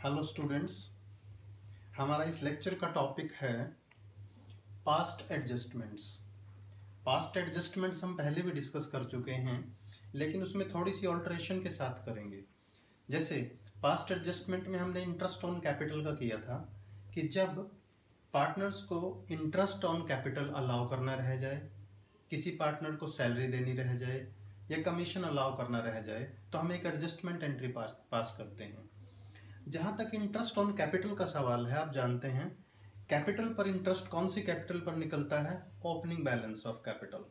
Hello students, हमारा इस lecture का टॉपिक है पास्ट एडजस्टमेंट्स। पास्ट एडजस्टमेंट्स हम पहले भी डिस्कस कर चुके हैं, लेकिन उसमें थोड़ी सी ऑल्टरेशन के साथ करेंगे। जैसे पास्ट एडजस्टमेंट में हमने इंटरेस्ट ऑन कैपिटल का किया था कि जब पार्टनर्स को इंटरेस्ट ऑन कैपिटल अलाउ करना रह जाए, किसी पार्टनर को सैलरी देनी रह जाए या कमीशन अलाउ करना रह जाए, तो हम एक एडजस्टमेंट एंट्री पास करते हैं। जहाँ तक इंटरेस्ट ऑन कैपिटल का सवाल है, आप जानते हैं कैपिटल पर इंटरेस्ट कौन सी कैपिटल पर निकलता है? Opening balance of capital.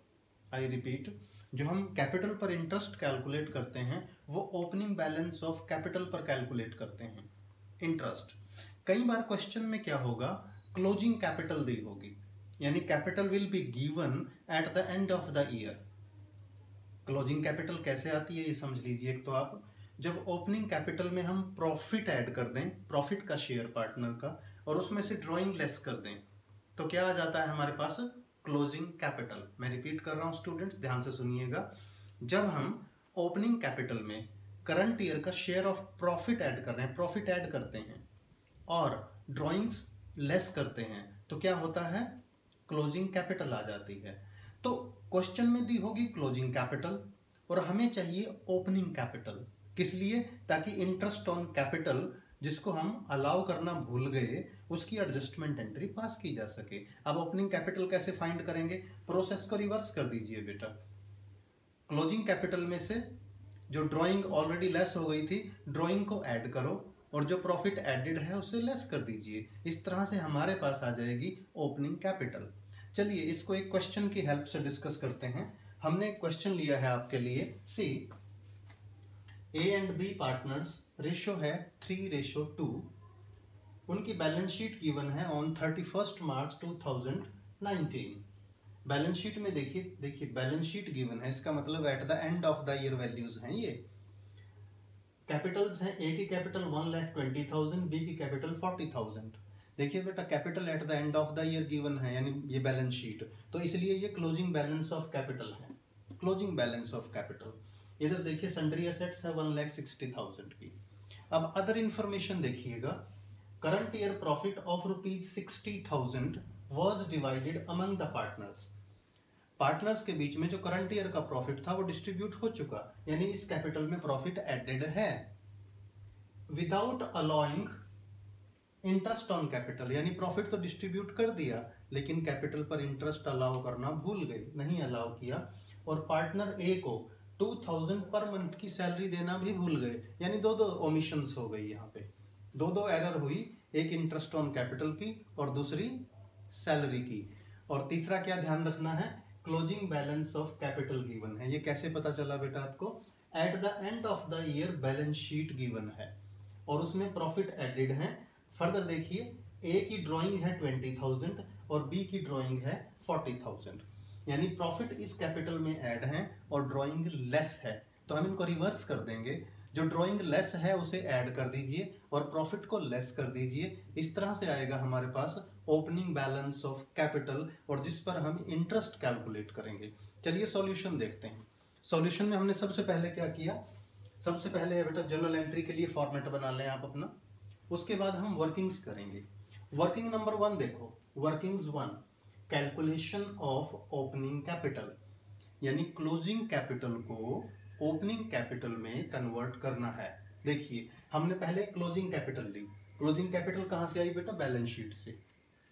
I repeat, जो हम कैपिटल पर इंटरेस्ट कैलकुलेट करते हैं वो ओपनिंग बैलेंस ऑफ कैपिटल पर कैलकुलेट करते हैं इंटरेस्ट। कई बार क्वेश्चन में क्या होगा, क्लोजिंग कैपिटल दी होगी, यानी capital will be given at the end of the year. Closing capital कैसे आती है ये समझ लीजिए। एक तो आप जब ओपनिंग कैपिटल में हम प्रॉफिट ऐड कर दें, प्रॉफिट का शेयर पार्टनर का, और उसमें से ड्राइंग लेस कर दें, तो क्या आ जाता है हमारे पास? Closing capital. मैं रिपीट कर रहा हूं स्टूडेंट्स, ध्यान से सुनिएगा। जब हम ओपनिंग कैपिटल में करंट ईयर का शेयर ऑफ प्रॉफिट ऐड कर रहे हैं, प्रॉफिट ऐड करते हैं और ड्राइंग्स लेस करते हैं, तो क्या होता है? क्लोजिंग कैपिटल आ जाती है। तो क्वेश्चन में दी होगी क्लोजिंग कैपिटल और हमें चाहिए ओपनिंग कैपिटल। किस लिए? ताकि इंटरेस्ट ऑन कैपिटल जिसको हम अलाउ करना भूल गए उसकी एडजस्टमेंट एंट्री पास की जा सके। अब ओपनिंग कैपिटल कैसे फाइंड करेंगे? प्रोसेस को रिवर्स कर दीजिए बेटा। क्लोजिंग कैपिटल में से जो ड्राइंग ऑलरेडी लेस हो गई थी, ड्राइंग को ऐड करो और जो प्रॉफिट एडेड है उसे लेस कर दीजिए। इस तरह से हमारे पास आ जाएगी ओपनिंग कैपिटल। चलिए इसको एक क्वेश्चन की हेल्प से डिस्कस करते हैं। हमने एक क्वेश्चन लिया है आपके लिए। C, A and B partners, ratio है 3:2। उनकी बैलेंस शीट गिवन है ऑन 31 मार्च 2019। बैलेंस शीट में देखिए बैलेंस शीट गिवन है, इसका मतलब at the end of the year values हैं ये। कैपिटल्स हैं, ए की कैपिटल 1,20,000, बी की कैपिटल 40,000। देखिए बेटा, capital eight the end of the year given है, यानी ये बैलेंस शीट, तो इसलिए ये क्लोजिंग बैलेंस ऑफ कैपिटल है। Closing balance of capital. इधर देखिए सन्ड्री एसेट्स है 1,60,000 की। अब अदर इंफॉर्मेशन देखिएगा, current year profit of ₹60,000 was divided among the partners. Partners के बीच में जो करंट ईयर का प्रॉफिट था वो डिस्ट्रीब्यूट हो चुका, यानी इस कैपिटल में प्रॉफिट एडेड है without allowing interest on capital. यानी प्रॉफिट तो डिस्ट्रीब्यूट कर दिया लेकिन कैपिटल पर इंटरेस्ट अलाउ करना भूल गए, नहीं अलाउ किया, और पार्टनर ए को 2,000 पर मंथ की सैलरी देना भी भूल गए, यानी दो ओमिशंस हो गई। यहाँ पे दो एरर हुई, एक इंटरेस्ट ऑन कैपिटल की और दूसरी सैलरी की। और तीसरा क्या ध्यान रखना है? Closing balance of capital given है। ये कैसे पता चला बेटा आपको? Eight the end of the year balance sheet given है और उसमें प्रॉफिट एडेड है। फर्दर देखिए, ए की ड्राइंग है 20,000 और बी की ड्राइंग है 40,000, यानी प्रॉफिट इस कैपिटल में ऐड है और ड्राइंग लेस है, तो हम इनको रिवर्स कर देंगे। जो ड्राइंग लेस है उसे ऐड कर दीजिए और प्रॉफिट को लेस कर दीजिए। इस तरह से आएगा हमारे पास ओपनिंग बैलेंस ऑफ कैपिटल, और जिस पर हम इंटरेस्ट कैलकुलेट करेंगे। चलिए सॉल्यूशन देखते हैं। सॉल्यूशन में हमने सबसे पहले क्या किया? सबसे पहले बेटा जर्नल एंट्री के लिए फॉर्मेट बना लें आप अपना, उसके बाद हम वर्किंग्स करेंगे। वर्किंग नंबर 1 देखो, workings 1, calculation of opening capital, यानी क्लोजिंग कैपिटल को ओपनिंग कैपिटल में कन्वर्ट करना है। देखिए हमने पहले क्लोजिंग कैपिटल ली। क्लोजिंग कैपिटल कहाँ से आई बेटा? बैलेंस शीट से,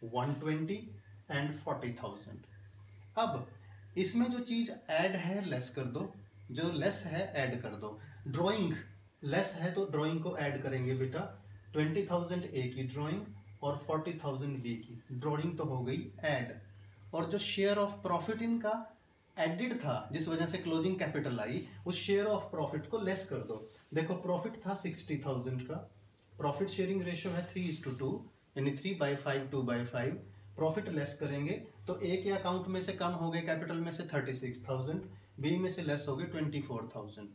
120 एंड 40,000। अब इसमें जो चीज ऐड है लेस कर दो, जो लेस है ऐड कर दो। ड्राइंग लेस है तो ड्राइंग को ऐड करेंगे बेटा। 20,000 ए की ड्राइंग और 40,000 बी की ड्राइंग तो हो गई ऐड, और जो शेयर ऑफ प्रॉफिट इनका एडेड था जिस वजह से क्लोजिंग कैपिटल आई, उस शेयर ऑफ प्रॉफिट को लेस कर दो। देखो प्रॉफिट था 60,000 का, प्रॉफिट शेयरिंग रेशियो है 3:2, यानी 3/5 2/5। प्रॉफिट लेस करेंगे तो ए के अकाउंट में से कम हो गए, कैपिटल में से 36,000, बी में से लेस हो गए 24,000।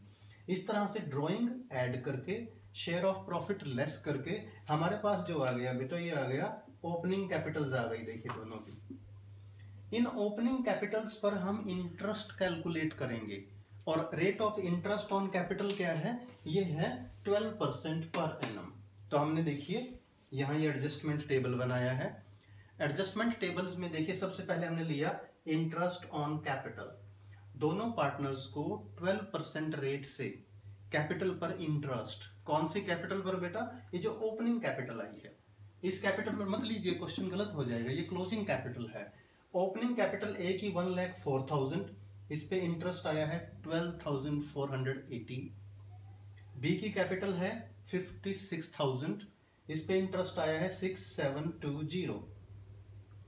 इस तरह से ड्राइंग ऐड करके शेयर ऑफ प्रॉफिट लेस करके हमारे पास जो आ गया बेटा, ये आ गया ओपनिंग कैपिटल्स आ गई। देखिए दोनों की, इन ओपनिंग कैपिटल्स पर हम इंटरेस्ट कैलकुलेट करेंगे और rate of interest on capital क्या है? ये है 12% पर एनम। तो हमने देखिए यहाँ ये एडजस्टमेंट टेबल बनाया है। एडजस्टमेंट टेबल्स में देखिए सबसे पहले हमने लिया इंटरेस्ट ऑन कैपिटल। दोनों पार्टनर्स को 12% रेट से कैपिटल पर इंटरेस्ट, कौन सी कैपिटल पर बेटा, ये जो ओपनिंग कैपिटल आई है इस कैपिटल पर मत लीजिए, क्वेश्चन गलत हो जाएगा, ये क्लोजिंग कैपिटल है। ओपनिंग कैपिटल ए की 1,04,000, इस पे इंटरेस्ट आया है 12,480। बी की कैपिटल है 56,000, इस पे इंटरेस्ट आया है 6,720।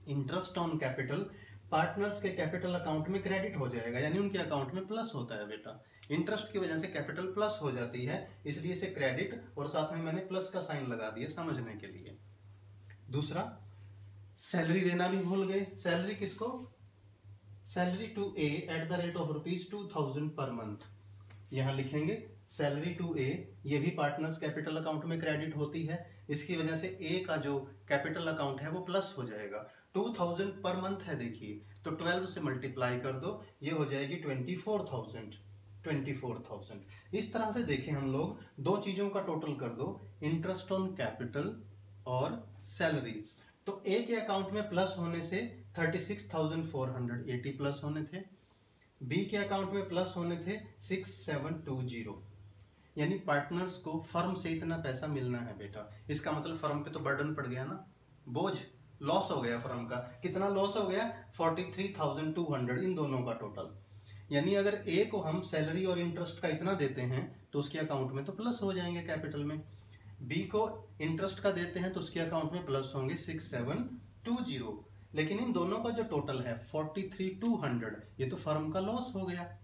इंटरेस्ट ऑन कैपिटल पार्टनर्स के कैपिटल अकाउंट में क्रेडिट हो जाएगा, यानी उनके अकाउंट में प्लस होता है बेटा। इंटरेस्ट की वजह से कैपिटल प्लस हो जाती है, इसलिए इसे क्रेडिट और साथ में मैंने प्लस का साइन लगा दिया समझने के लिए। दूसरा, सैलरी देना भी भूल गए। सैलरी किसको, salary to A at the rate of ₹2,000 per month. यहां लिखेंगे सैलरी टू ए, ये भी पार्टनर्स कैपिटल अकाउंट में क्रेडिट होती है, इसकी वजह से ए का जो कैपिटल अकाउंट है वो प्लस हो जाएगा। 2,000 पर मंथ है देखिए, तो 12 से मल्टीप्लाई कर दो, ये हो जाएगी 24,000। 24,000 इस तरह से देखें हम लोग, दो चीजों का टोटल कर दो, इंटरेस्ट ऑन कैपिटल और सैलरी। तो ए के अकाउंट में प्लस होने से 36,480 प्लस होने थे, बी के अकाउंट में प्लस होने थे 6,720। यानी पार्टनर्स को फर्म से इतना पैसा मिलना है बेटा, इसका मतलब फर्म पे तो बर्डन पड़ गया ना, बोझ, लॉस हो गया फर्म का। कितना लॉस हो गया, 43,200 इन दोनों का टोटल। यानी अगर ए को हम सैलरी और इंटरेस्ट का इतना देते हैं तो उसके अकाउंट में तो प्लस हो जाएंगे कैपिटल में, बी को इंटरेस्ट का देते हैं तो उसके अकाउंट में प्लस होंगे 6,720। लेकिन इन दोनों का जो टोटल है 43,200, ये तो फर्म का लॉस हो गया।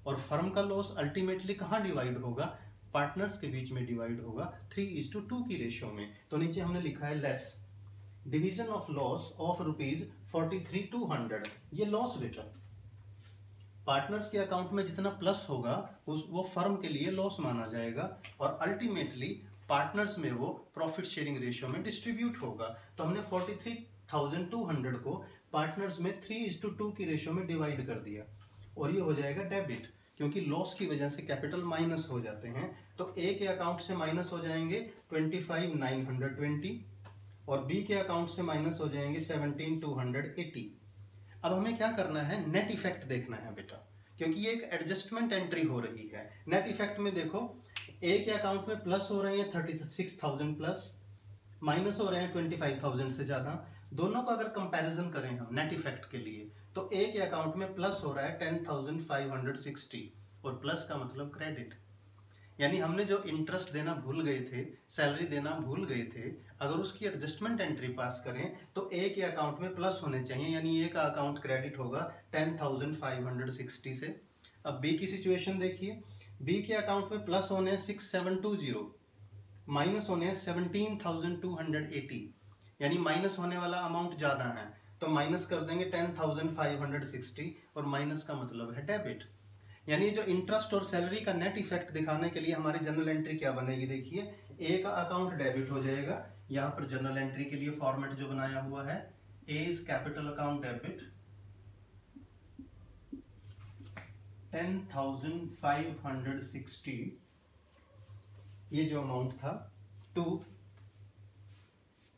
और फर्म का लॉस अल्टीमेटली कहाँ डिवाइड होगा, पार्टनर्स के बीच में डिवाइड होगा 3:2 की रेशियो में। तो नीचे हमने लिखा है less division of loss of ₹43,200, ये लॉस बेटा। पार्टनर्स के अकाउंट में जितना प्लस होगा वो फर्म के लिए लॉस माना जाएगा और अल्टीमेटली पार्टनर्स में वो प्रॉफिट शेयरिंग रेशियो में डिस्ट्रीब्यूट होगा। तो हमने 43,200 को पार्टनर्स में 3:2 की रेशियो में डिवाइड कर दिया और ये हो जाएगा डेबिट, क्योंकि लॉस की वजह से कैपिटल माइनस हो जाते हैं। तो ए के अकाउंट से माइनस हो जाएंगे 25,920 और बी के अकाउंट से माइनस हो जाएंगे 17,280। अब हमें क्या करना है, नेट इफेक्ट देखना है बेटा, क्योंकि ये एक एडजस्टमेंट एंट्री हो रही है। नेट इफेक्ट में देखो, ए के अकाउंट में प्लस हो रहे हैं 36,000 प्लस, माइनस हो रहे हैं 25,000 से ज्यादा। दोनों का अगर कंपैरिजन करें हम नेट इफेक्ट के लिए, तो ए के अकाउंट में प्लस हो रहा है 10,560 और प्लस का मतलब क्रेडिट। यानी हमने जो इंटरेस्ट देना भूल गए थे, सैलरी देना भूल गए थे, अगर उसकी एडजस्टमेंट एंट्री पास करें तो ए के अकाउंट में प्लस होने चाहिए, यानी ए का अकाउंट क्रेडिट होगा 10,560 से। अब बी की सिचुएशन देखिए, बी के अकाउंट में प्लस होने हैं 6,720, माइनस होने हैं 17,280, यानी माइनस होने वाला अमाउंट ज्यादा है, तो माइनस कर देंगे 10,560 और माइनस का मतलब है डेबिट। यानी जो इंटरेस्ट और सैलरी का नेट इफेक्ट दिखाने के लिए हमारी जनरल एंट्री क्या बनेगी, देखिए ए का अकाउंट डेबिट हो जाएगा। यहाँ पर जनरल एंट्री के लिए फॉर्मेट जो बनाया हुआ है, A is capital account debit 10,560, ये जो अमाउंट था टू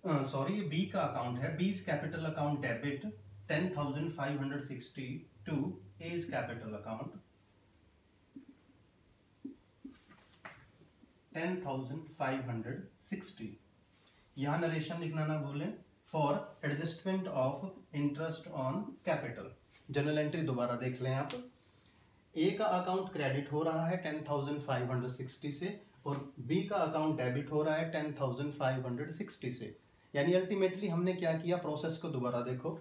सॉरी ये बी का अकाउंट है, B is capital account debit 10,560 to A is capital account 10,560। यहां नरेशन लिखना ना भूलें, for adjustment of interest on capital. Journal entry दोबारा देख लें आप, ए का अकाउंट क्रेडिट हो रहा है 10,560 से और बी का अकाउंट डेबिट हो रहा है 10,560 से। यानी अल्टीमेटली हमने क्या किया, प्रोसेस को दोबारा देखो।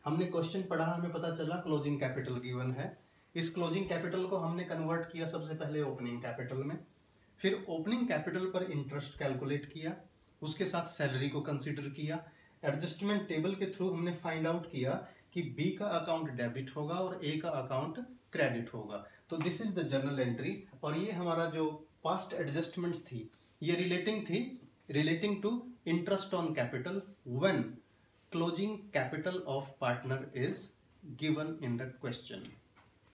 हमने क्वेश्चन पढ़ा, हमें पता चला क्लोजिंग कैपिटल गिवन है, इस क्लोजिंग कैपिटल को हमने कन्वर्ट किया सबसे पहले ओपनिंग कैपिटल में, फिर ओपनिंग कैपिटल पर इंटरेस्ट कैलकुलेट किया, उसके साथ सैलरी को कंसीडर किया। एडजस्टमेंट टेबल के थ्रू हमने फाइंड आउट किया कि बी का अकाउंट डेबिट होगा और ए का अकाउंट क्रेडिट होगा। तो this is the journal entry. और ये हमारा जो पास्ट एडजस्टमेंट्स थी, ये relating to interest on capital when closing capital of partner is given in the question.